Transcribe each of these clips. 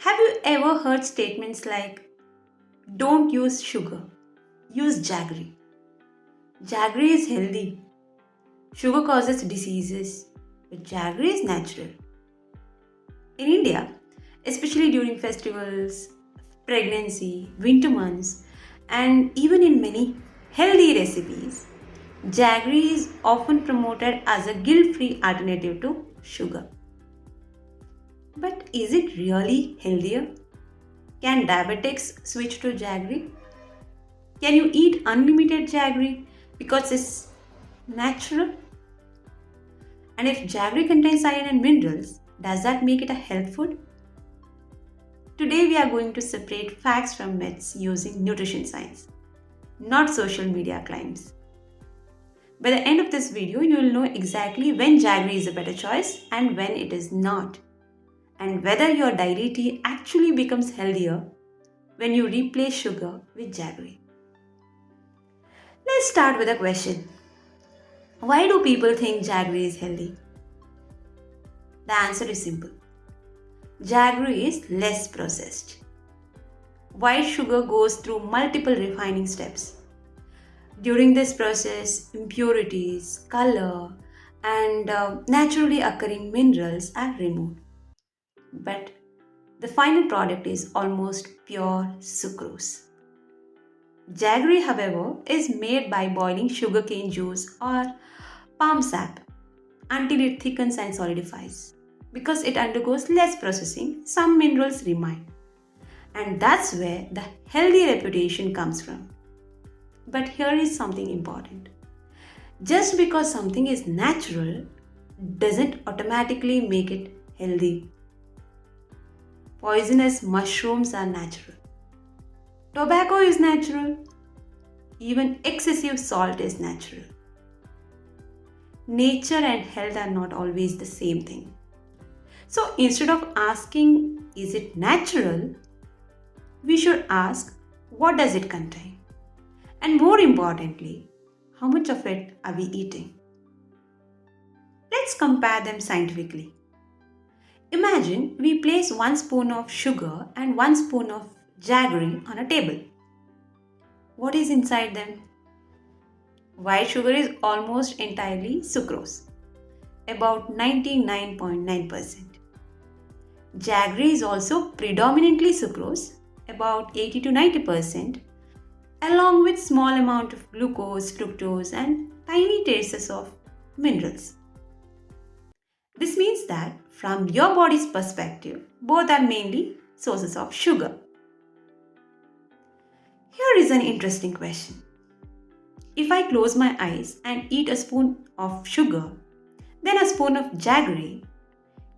Have you ever heard statements like, don't use sugar, use jaggery? Jaggery is healthy. Sugar causes diseases, but jaggery is natural. In India, especially during festivals, pregnancy, winter months, and even in many healthy recipes, jaggery is often promoted as a guilt free alternative to sugar. But is it really healthier? Can diabetics switch to jaggery? Can you eat unlimited jaggery because it's natural? And if jaggery contains iron and minerals, does that make it a health food? Today we are going to separate facts from myths using nutrition science, not social media claims. By the end of this video, you will know exactly when jaggery is a better choice and when it is not, and whether your daily tea actually becomes healthier when you replace sugar with jaggery. Let's start with a question. Why do people think jaggery is healthy? The answer is simple. Jaggery is less processed. White sugar goes through multiple refining steps. During this process, impurities, color, and naturally occurring minerals are removed. But the final product is almost pure sucrose. Jaggery, however, is made by boiling sugarcane juice or palm sap until it thickens and solidifies. Because it undergoes less processing, some minerals remain. And that's where the healthy reputation comes from. But here is something important. Just because something is natural doesn't automatically make it healthy. Poisonous mushrooms are natural. Tobacco is natural. Even excessive salt is natural. Nature and health are not always the same thing. So instead of asking, is it natural? We should ask, what does it contain? And more importantly, how much of it are we eating? Let's compare them scientifically. Imagine we place 1 spoon of sugar and 1 spoon of jaggery on a table. What is inside them? White sugar is almost entirely sucrose, about 99.9%. Jaggery is also predominantly sucrose, about 80 to 90%, along with small amount of glucose, fructose and tiny traces of minerals. This means that from your body's perspective, both are mainly sources of sugar. Here is an interesting question. If I close my eyes and eat a spoon of sugar, then a spoon of jaggery,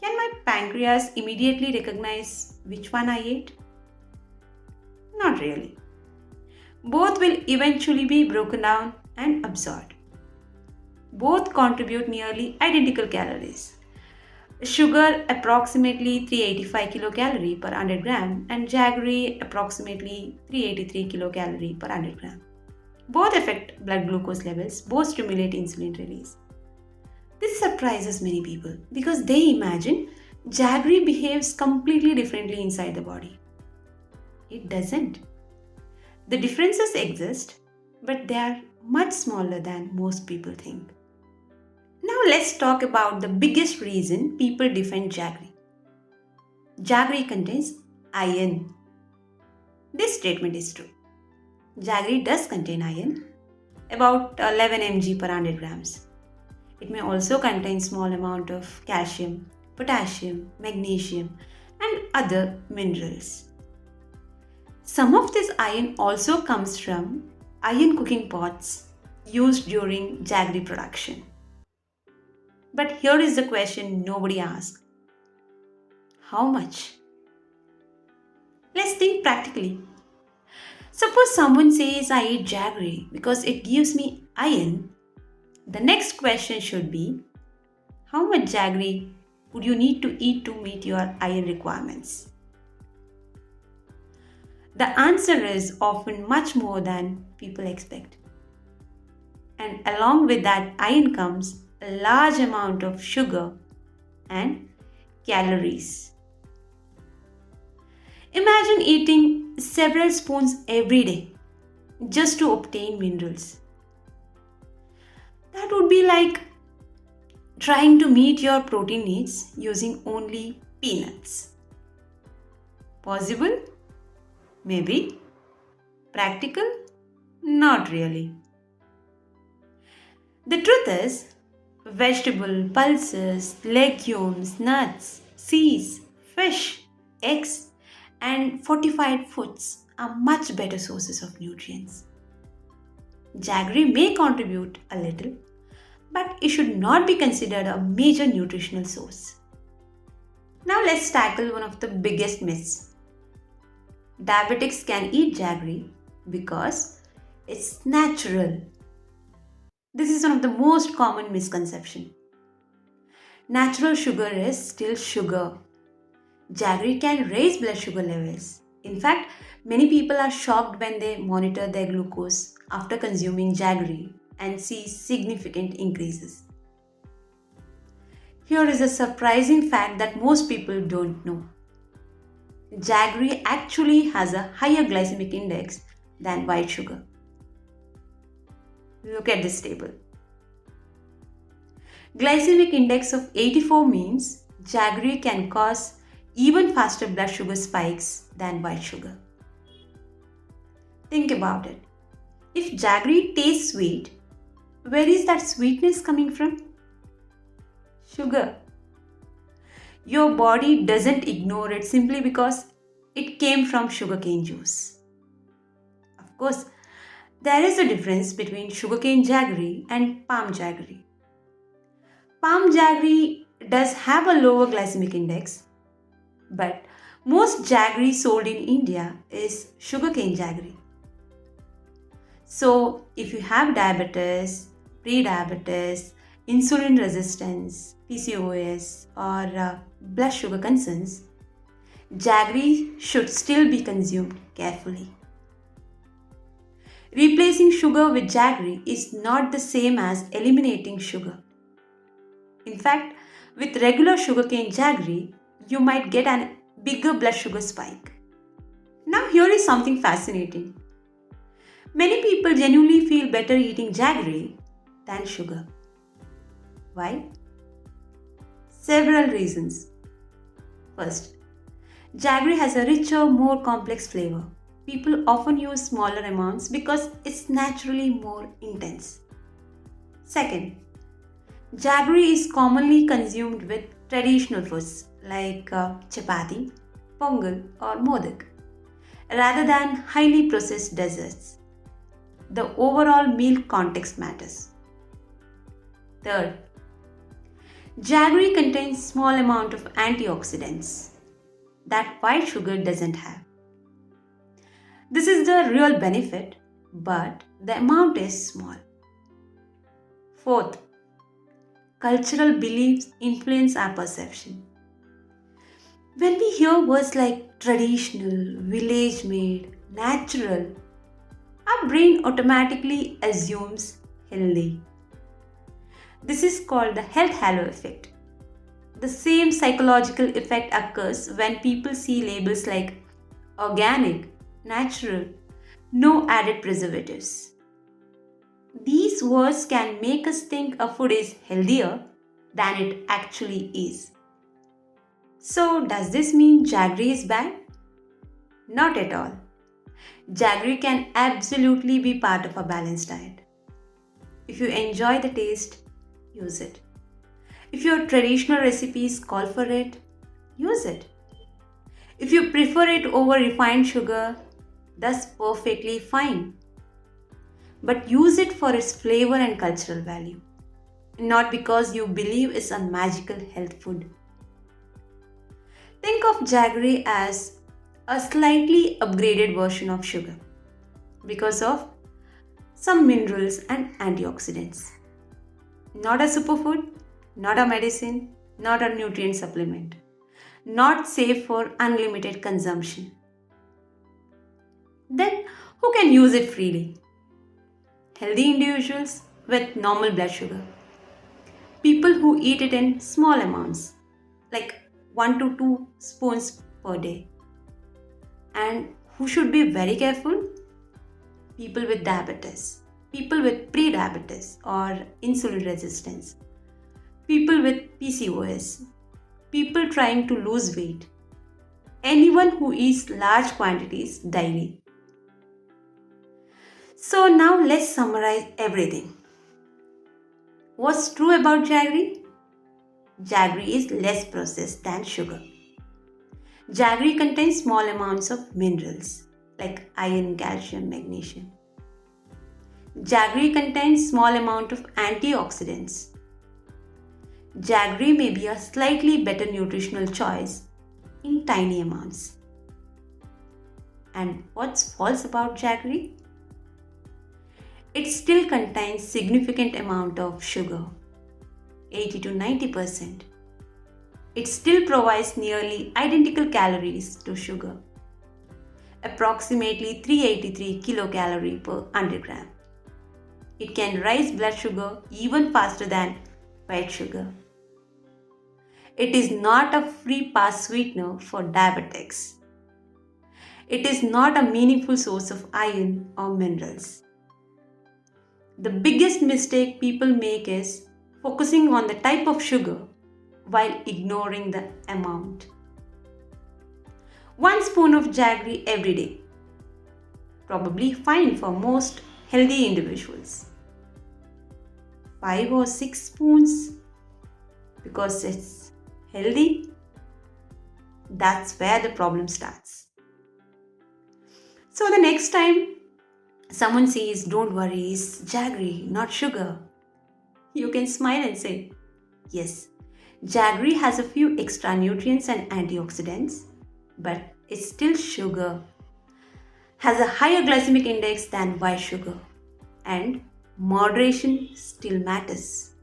can my pancreas immediately recognize which one I ate? Not really. Both will eventually be broken down and absorbed. Both contribute nearly identical calories. Sugar approximately 385 kilocalorie per 100 gram and jaggery approximately 383 kilocalorie per 100 gram. Both affect blood glucose levels, both stimulate insulin release. This surprises many people because they imagine jaggery behaves completely differently inside the body. It doesn't. The differences exist, but they are much smaller than most people think. Now let's talk about the biggest reason people defend jaggery. Jaggery contains iron. This statement is true. Jaggery does contain iron, about 11 mg per 100 grams. It may also contain small amount of calcium, potassium, magnesium and other minerals. Some of this iron also comes from iron cooking pots used during jaggery production. But here is the question nobody asks. How much? Let's think practically. Suppose someone says I eat jaggery because it gives me iron. The next question should be, how much jaggery would you need to eat to meet your iron requirements? The answer is often much more than people expect. And along with that iron comes a large amount of sugar and calories. Imagine eating several spoons every day just to obtain minerals. That would be like trying to meet your protein needs using only peanuts. Possible? Maybe. Practical? Not really. The truth is, vegetable, pulses, legumes, nuts, seeds, fish, eggs, and fortified foods are much better sources of nutrients. Jaggery may contribute a little, but it should not be considered a major nutritional source. Now let's tackle one of the biggest myths. Diabetics can eat jaggery because it's natural. This is one of the most common misconception. Natural sugar is still sugar. Jaggery can raise blood sugar levels. In fact, many people are shocked when they monitor their glucose after consuming jaggery and see significant increases. Here is a surprising fact that most people don't know. Jaggery actually has a higher glycemic index than white sugar. Look at this table. Glycemic index of 84 means jaggery can cause even faster blood sugar spikes than white sugar. Think about it. If jaggery tastes sweet, where is that sweetness coming from? Sugar. Your body doesn't ignore it simply because it came from sugarcane juice. Of course, there is a difference between sugarcane jaggery and palm jaggery. Palm jaggery does have a lower glycemic index, but most jaggery sold in India is sugarcane jaggery. So, if you have diabetes, pre-diabetes, insulin resistance, PCOS, or blood sugar concerns, jaggery should still be consumed carefully. Replacing sugar with jaggery is not the same as eliminating sugar. In fact, with regular sugarcane jaggery, you might get a bigger blood sugar spike. Now, here is something fascinating. Many people genuinely feel better eating jaggery than sugar. Why? Several reasons. First, jaggery has a richer, more complex flavor. People often use smaller amounts because it's naturally more intense. Second, jaggery is commonly consumed with traditional foods like chapati, pongal, or modak, rather than highly processed desserts. The overall meal context matters. Third, jaggery contains small amount of antioxidants that white sugar doesn't have. This is the real benefit, but the amount is small. Fourth, cultural beliefs influence our perception. When we hear words like traditional, village made, natural, our brain automatically assumes healthy. This is called the health halo effect. The same psychological effect occurs when people see labels like organic, natural, no added preservatives. These words can make us think a food is healthier than it actually is. So, does this mean jaggery is bad? Not at all. Jaggery can absolutely be part of a balanced diet. If you enjoy the taste, use it. If your traditional recipes call for it, use it. If you prefer it over refined sugar, that's perfectly fine. But use it for its flavor and cultural value, not because you believe it's a magical health food. Think of jaggery as a slightly upgraded version of sugar because of some minerals and antioxidants. Not a superfood, not a medicine, not a nutrient supplement. Not safe for unlimited consumption. Then, who can use it freely? Healthy individuals with normal blood sugar. People who eat it in small amounts, like 1 to 2 spoons per day. And who should be very careful? People with diabetes, people with pre-diabetes or insulin resistance, people with PCOS, people trying to lose weight, anyone who eats large quantities daily. So now let's summarize everything. What's true about jaggery? Jaggery is less processed than sugar. Jaggery contains small amounts of minerals like iron, calcium, magnesium. Jaggery contains small amount of antioxidants. Jaggery may be a slightly better nutritional choice in tiny amounts. And what's false about jaggery? It still contains significant amount of sugar, 80 to 90%. It still provides nearly identical calories to sugar, approximately 383 kilocalorie per 100 gram. It can raise blood sugar even faster than white sugar. It is not a free pass sweetener for diabetics. It is not a meaningful source of iron or minerals. The biggest mistake people make is focusing on the type of sugar while ignoring the amount. 1 spoon of jaggery every day, probably fine for most healthy individuals. 5 or 6 spoons because it's healthy, that's where the problem starts. So the next time someone says, don't worry, it's jaggery, not sugar, you can smile and say, yes, jaggery has a few extra nutrients and antioxidants, but it's still sugar, has a higher glycemic index than white sugar, and moderation still matters.